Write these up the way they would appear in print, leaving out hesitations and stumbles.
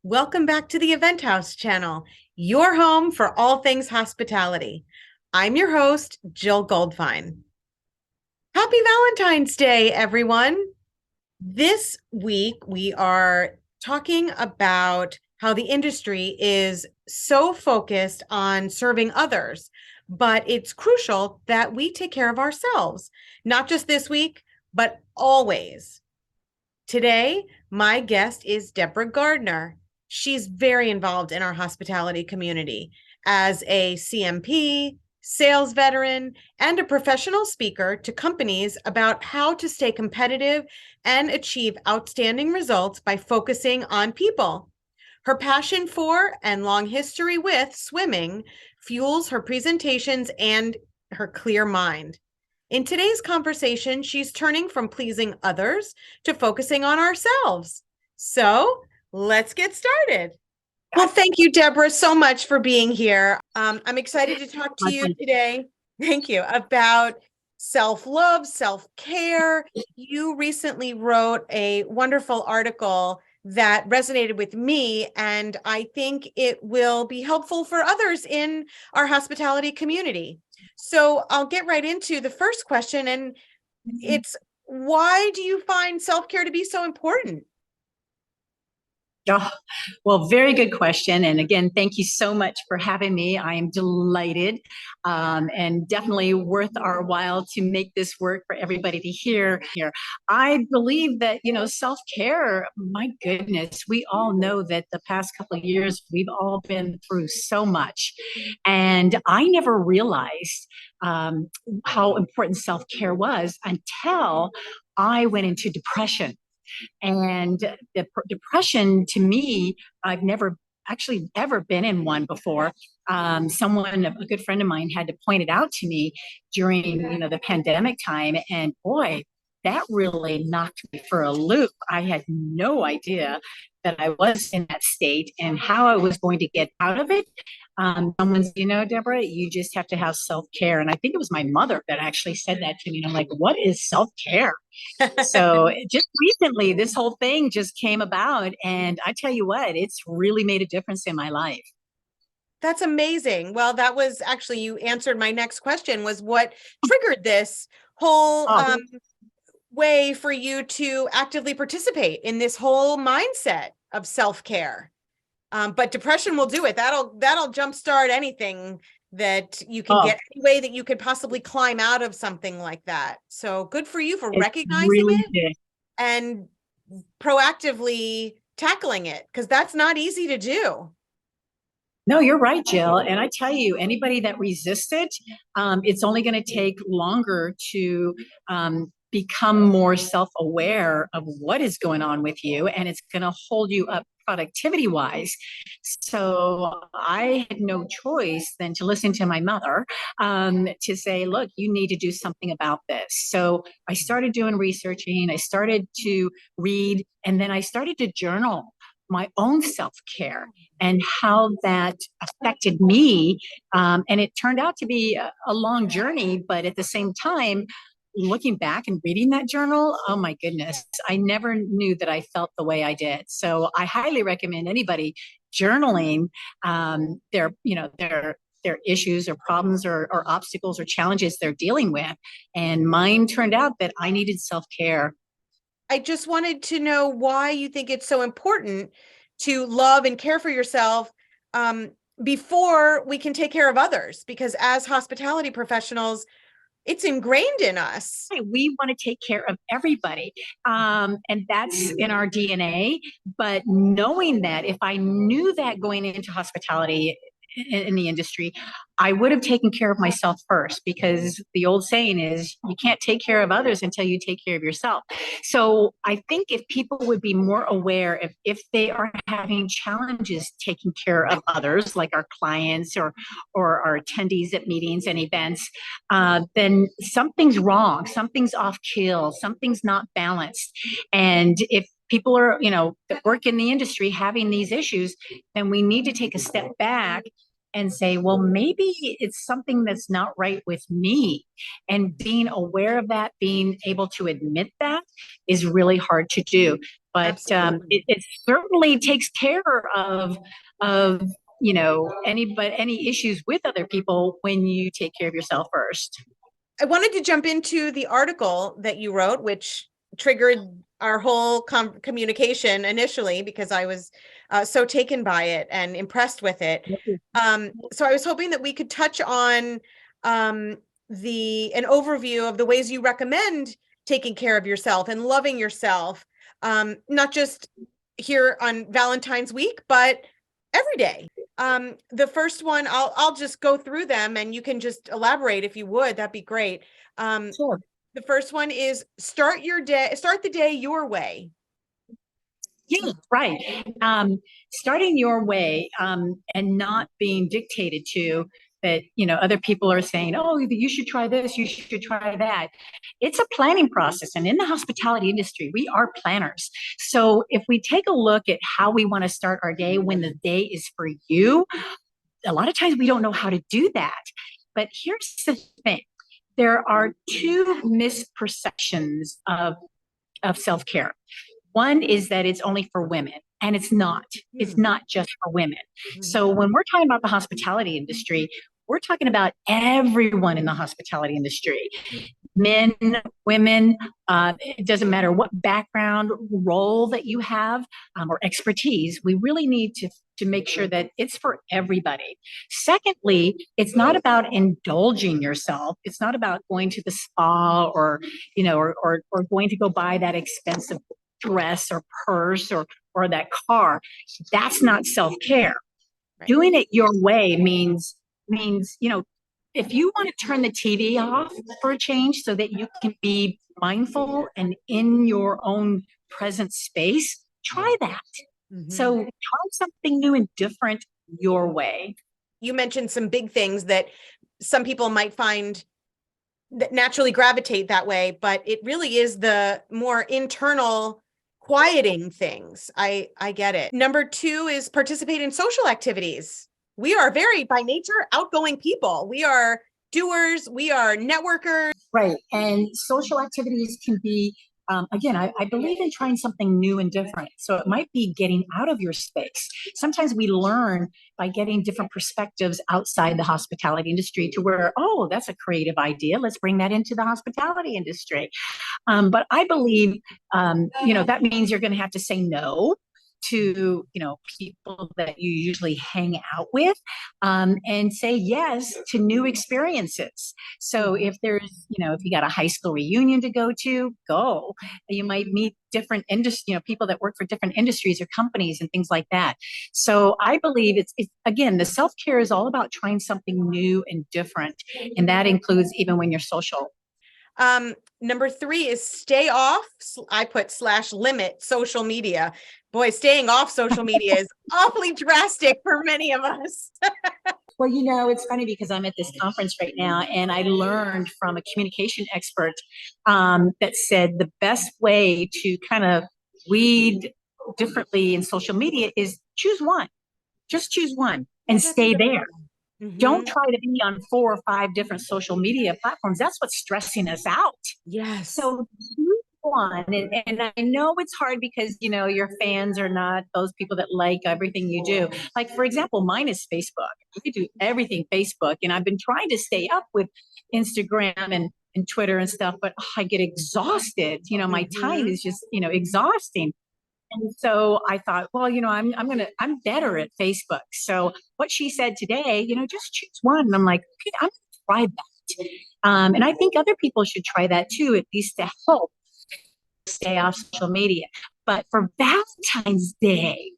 Welcome back to the Event House channel, your home for all things hospitality. I'm your host, Jill Goldfine. Happy Valentine's Day, everyone. This week, we are talking about how the industry is so focused on serving others, but it's crucial that we take care of ourselves, not just this week, but always. Today, my guest is Deborah Gardner. She's very involved in our hospitality community as a CMP, sales veteran, and a professional speaker to companies about how to stay competitive and achieve outstanding results by focusing on people. Her passion for and long history with swimming fuels her presentations and her clear mind. In today's conversation, she's turning from pleasing others to focusing on ourselves. So let's get started. Well, thank you, Deborah, so much for being here. I'm excited to talk to you today. Thank you, about self-love, self-care. You recently wrote a wonderful article that resonated with me, and I think it will be helpful for others in our hospitality community. So I'll get right into the first question, and it's, why do you find self-care to be so important? Oh, well, very good question. And again, thank you so much for having me. I am delighted, and definitely worth our while to make this work for everybody to hear here. I believe that, self-care, my goodness, we all know that the past couple of years, we've all been through so much. And I never realized how important self-care was until I went into depression. And the depression, to me, I've never actually ever been in one before. A good friend of mine, had to point it out to me during, the pandemic time. And boy, that really knocked me for a loop. I had no idea that I was in that state and how I was going to get out of it. Someone's, Deborah, you just have to have self care. And I think it was my mother that actually said that to me. And I'm like, what is self care? So just recently, this whole thing just came about. And I tell you what, it's really made a difference in my life. That's amazing. Well, that was actually, you answered my next question, was what triggered this whole Oh, way for you to actively participate in this whole mindset of self-care. But depression will do it. That'll jumpstart anything that you can oh, get, any way that you could possibly climb out of something like that. So good for you for it recognizing really it did. and proactively tackling it, because that's not easy to do. No, you're right, Jill. And I tell you, anybody that resists it, it's only going to take longer to become more self-aware of what is going on with you, and it's going to hold you up productivity wise. So I had no choice than to listen to my mother, to say, look, you need to do something about this. So I started doing researching, I started to read, and then I started to journal my own self-care and how that affected me. And it turned out to be a long journey, but at the same time, looking back and reading that journal, oh my goodness, I never knew that I felt the way I did. So I highly recommend anybody journaling their issues or problems or obstacles or challenges they're dealing with. And mine turned out that I needed self-care. I just wanted to know why you think it's so important to love and care for yourself, um, before we can take care of others, because as hospitality professionals, it's ingrained in us. We want to take care of everybody. And that's in our DNA. But knowing that, if I knew that going into hospitality in the industry, I would have taken care of myself first, because the old saying is you can't take care of others until you take care of yourself. So I think if people would be more aware, if they are having challenges taking care of others, like our clients or our attendees at meetings and events, then something's wrong, something's off kill, something's not balanced. And if people are, that work in the industry having these issues, then we need to take a step back and say, well, maybe it's something that's not right with me. And being aware of that, being able to admit that, is really hard to do. but Absolutely. it certainly takes care of any issues with other people when you take care of yourself first. I wanted to jump into the article that you wrote, which triggered our whole communication initially because I was so taken by it and impressed with it. So I was hoping that we could touch on um, an overview of the ways you recommend taking care of yourself and loving yourself, not just here on Valentine's week, but every day. The first one, I'll just go through them and you can just elaborate if you would. That'd be great. Um, Sure. the first one is start the day your way. Yeah, right. Starting your way and not being dictated to that, other people are saying, oh, you should try this, you should try that. It's a planning process. And in the hospitality industry, we are planners. So if we take a look at how we want to start our day when the day is for you, a lot of times we don't know how to do that. But here's the thing. There are two misperceptions of self-care. One is that it's only for women, and it's not. It's not just for women. So when we're talking about the hospitality industry, we're talking about everyone in the hospitality industry, men, women, it doesn't matter what background, role that you have, or expertise. We really need to make sure that it's for everybody. Secondly, it's not about indulging yourself. It's not about going to the spa or going to go buy that expensive dress or purse or that car. That's not self-care. Right. Doing it your way means if you want to turn the TV off for a change so that you can be mindful and in your own present space, try that. So try something new and different your way. You mentioned some big things that some people might find that naturally gravitate that way, but it really is the more internal quieting things. I get it. Number two is participate in social activities. We are very, by nature, outgoing people. We are doers. We are networkers. Right. And social activities can be, again, I believe in trying something new and different. So it might be getting out of your space. Sometimes we learn by getting different perspectives outside the hospitality industry to where, oh, that's a creative idea. Let's bring that into the hospitality industry. But I believe, that means you're going to have to say no to people that you usually hang out with, and say yes to new experiences. So if if you got a high school reunion to go, you might meet different industry, people that work for different industries or companies and things like that. So I believe it's again, the self-care is all about trying something new and different, and that includes even when you're social. Number three is stay off. I put / limit social media. Boy, staying off social media is awfully drastic for many of us. Well, it's funny because I'm at this conference right now, and I learned from a communication expert that said the best way to kind of weed differently in social media is choose one. Just choose one and stay there. Don't try to be on 4 or 5 different social media platforms. That's what's stressing us out. Yes. So choose one. And I know it's hard because, your fans are not those people that like everything you do. Like, for example, mine is Facebook. I do everything Facebook. And I've been trying to stay up with Instagram and Twitter and stuff, but I get exhausted. My time is just, exhausting. And so I thought, well, I'm better at Facebook. So what she said today, just choose one. And I'm like, okay, I'm gonna try that. And I think other people should try that too, at least to help stay off social media. But for Valentine's Day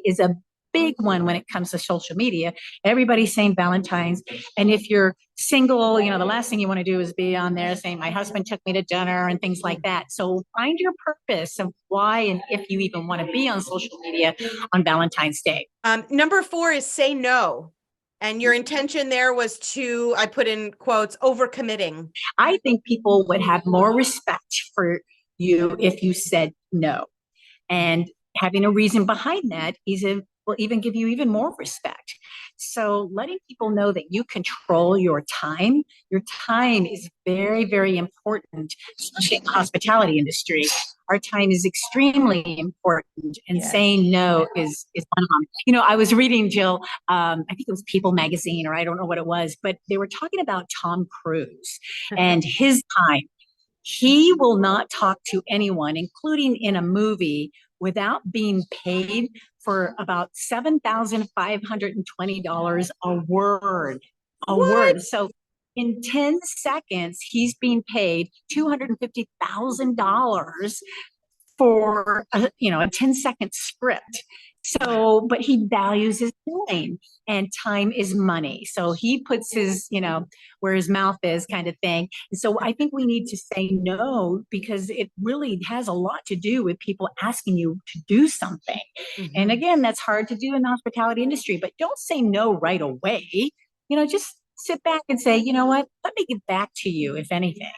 is a big one when it comes to social media. Everybody's saying Valentine's. And if you're single, the last thing you want to do is be on there saying, my husband took me to dinner and things like that. So find your purpose of why and if you even want to be on social media on Valentine's Day. Number 4 is say no. And your intention there was to, I put in quotes, overcommitting. I think people would have more respect for you if you said no. And having a reason behind that will even give you even more respect. So letting people know that you control your time. Your time is very, very important, especially in the hospitality industry. our time is extremely important, and Yes. saying no is one of them. You know, I was reading, Jill, I think it was People magazine, or I don't know what it was, but they were talking about Tom Cruise and his time. He will not talk to anyone, including in a movie, without being paid for about $7,520 a word. A What? word. So in 10 seconds, he's being paid $250,000 for a 10-second script. Wow. So, but he values his time, and time is money. So he puts his, where his mouth is, kind of thing. And so I think we need to say no, because it really has a lot to do with people asking you to do something. And Mhm. again, that's hard to do in the hospitality industry, but don't say no right away. Just sit back and say, you know what, let me give back to you, if anything.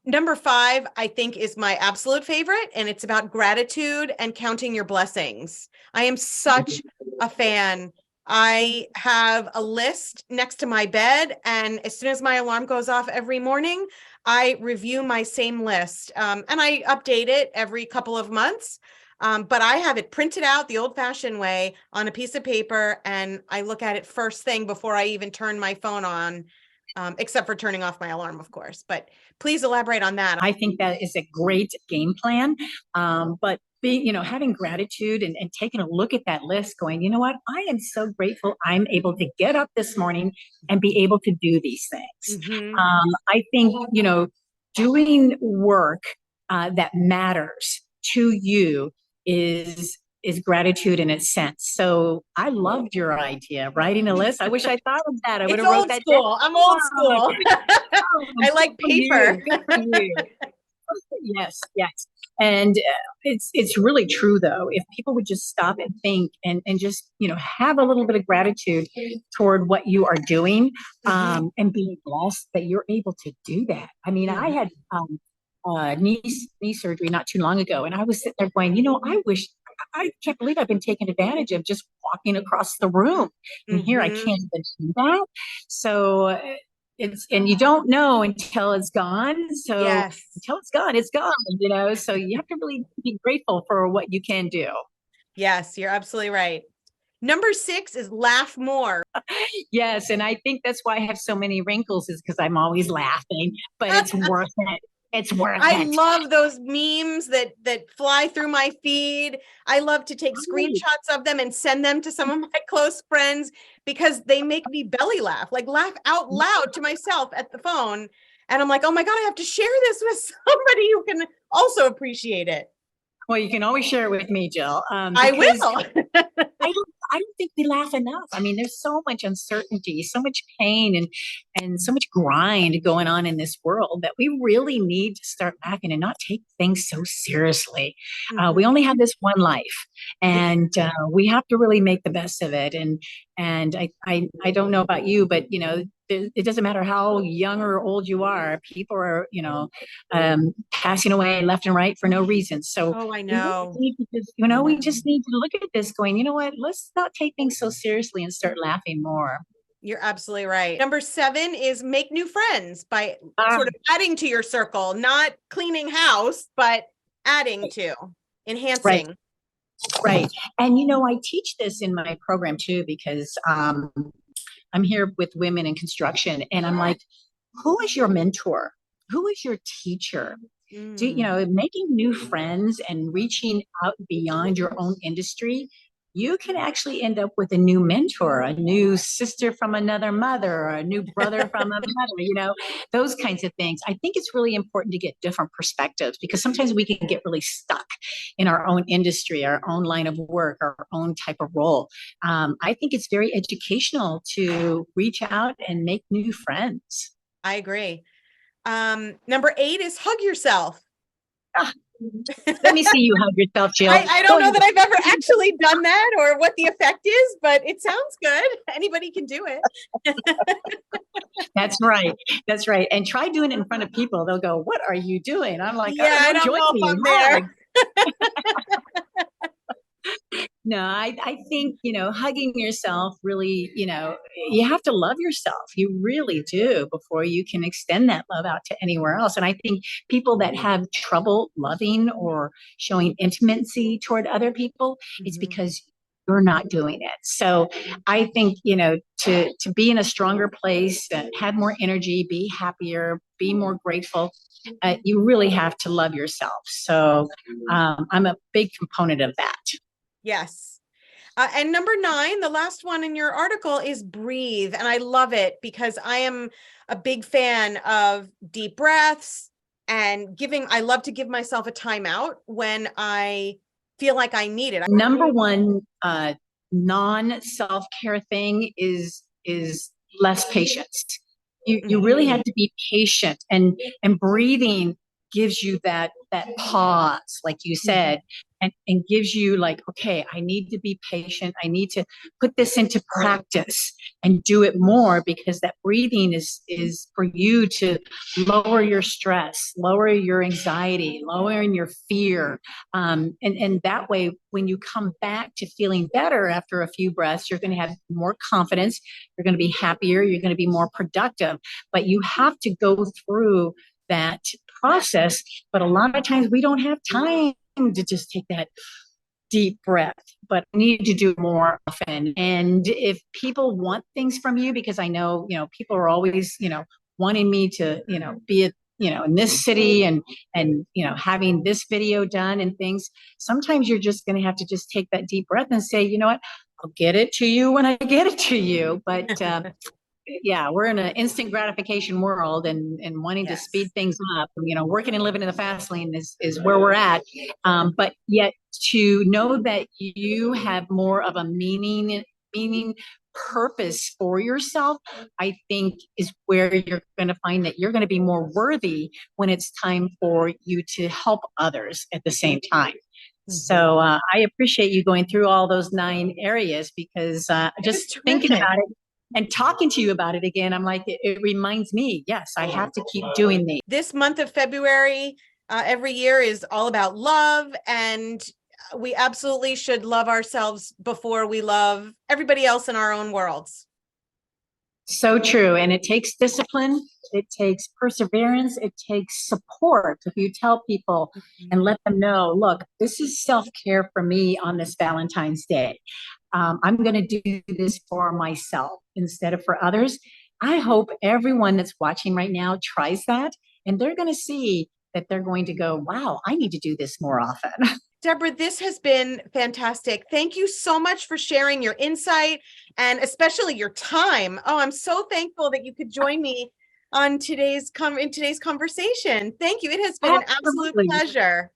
Number 5, I think, is my absolute favorite, and it's about gratitude and counting your blessings. I am such a fan. I have a list next to my bed, and as soon as my alarm goes off every morning, I review my same list, and I update it every couple of months. But I have it printed out the old-fashioned way on a piece of paper, and I look at it first thing before I even turn my phone on, except for turning off my alarm, of course. But please elaborate on that. I think that is a great game plan. But having gratitude and taking a look at that list, going, you know what, I am so grateful I'm able to get up this morning and be able to do these things. Mhm. I think, doing work that matters to you is gratitude in its sense. So I loved your idea, writing a list. I wish I thought of that. I would It's have wrote old that down. school. I'm old Oh, school. I good like for you. paper. Good for you. Yes, yes. And it's really true though. If people would just stop and think and just, have a little bit of gratitude toward what you are doing, Mhm. and being blessed that you're able to do that. I mean, I Mhm. had knee surgery not too long ago, and I was sitting there going, I can't believe I've been taken advantage of just walking across the room. And here I Mhm. can't even do that. So and you don't know until it's gone. So Yes. until it's gone, So you have to really be grateful for what you can do. Yes, you're absolutely right. Number 6 is laugh more. Yes, and I think that's why I have so many wrinkles, is because I'm always laughing, but it's worth it. It's worth I it. love those memes that fly through my feed. I love to take Right. screenshots of them and send them to some of my close friends because they make me belly laugh, like laugh out loud to myself at the phone. And I'm like, oh my God, I have to share this with somebody who can also appreciate it. Well, you can always share it with me, Jill, I because will. I don't think we laugh enough. I mean, there's so much uncertainty, so much pain, and so much grind going on in this world that we really need to start laughing and not take things so seriously. We Mhm. only have this one life, Yeah. and we have to really make the best of it. And I don't know about you, but it doesn't matter how young or old you are. People are passing away left and right for no reason. So Oh, I we really know. need to just, I we know. just need to look at this going, you know what, let's not take things so seriously and start laughing more. You're absolutely right. Number 7 is make new friends by Ah, sort of adding to your circle, not cleaning house, but adding to, right, enhancing. right. And I teach this in my program too, because I'm here with women in construction, and I'm like, who is your mentor? Who is your teacher? Mm. Making new friends and reaching out beyond your own industry, you can actually end up with a new mentor, a new sister from another mother, or a new brother from a mother, those kinds of things. I think it's really important to get different perspectives, because sometimes we can get really stuck in our own industry, our own line of work, our own type of role. I think it's very educational to reach out and make new friends. I agree. Number 8 is hug yourself. Ah, let me see you hug yourself, Jill. I Go don't know ahead. that I've ever actually done that or what the effect is, but it sounds good. Anybody can do it. That's right. That's right. And try doing it in front of people. They'll go, "What are you doing?" I'm like, "I Yeah, don't I know. don't Join know if me. I'm Hug." there. No, I think, hugging yourself really, you have to love yourself. You really do before you can extend that love out to anywhere else. And I think people that have trouble loving or showing intimacy toward other people, it's Mhm. because you're not doing it. So I think, to be in a stronger place, have more energy, be happier, be more grateful, you really have to love yourself. So I'm a big component of that. Yes. And number 9, the last one in your article is breathe. And I love it because I am a big fan of deep breaths and I love to give myself a timeout when I feel like I need it. Number one non self-care thing is less patience. You really have to be patient, and breathing gives you that pause, like you said, and gives you like, okay, I need to be patient. I need to put this into practice and do it more, because that breathing is for you to lower your stress, lower your anxiety, lowering your fear. And that way, when you come back to feeling better after a few breaths, you're going to have more confidence. You're going to be happier. You're going to be more productive. But you have to go through that process. But a lot of times we don't have time to just take that deep breath, but I need to do more often. And if people want things from you, because I know, people are always, wanting me to, be at, in this city, and, having this video done and things, sometimes you're just going to have to just take that deep breath and say, you know what, I'll get it to you when I get it to you. But yeah, we're in an instant gratification world, and wanting to speed Yes. things up, working and living in the fast lane is where we're at. But yet to know that you have more of a meaning purpose for yourself, I think is where you're going to find that you're going to be more worthy when it's time for you to help others at the same time. Mhm. So I appreciate you going through all those 9 areas, because It was just thinking terrific. about it and talking to you about it again, I'm like, it reminds me, yes, I have to keep doing these. This month of February, every year is all about love, and we absolutely should love ourselves before we love everybody else in our own worlds. So true. And it takes discipline, it takes perseverance, it takes support. If you tell people and let them know, look, this is self care for me on this Valentine's Day. I'm going to do this for myself instead of for others. I hope everyone that's watching right now tries that, and they're going to see that they're going to go, wow, I need to do this more often. Deborah, this has been fantastic. Thank you so much for sharing your insight and especially your time. Oh, I'm so thankful that you could join me on in today's conversation. Thank you. It has been an absolute Absolutely. pleasure.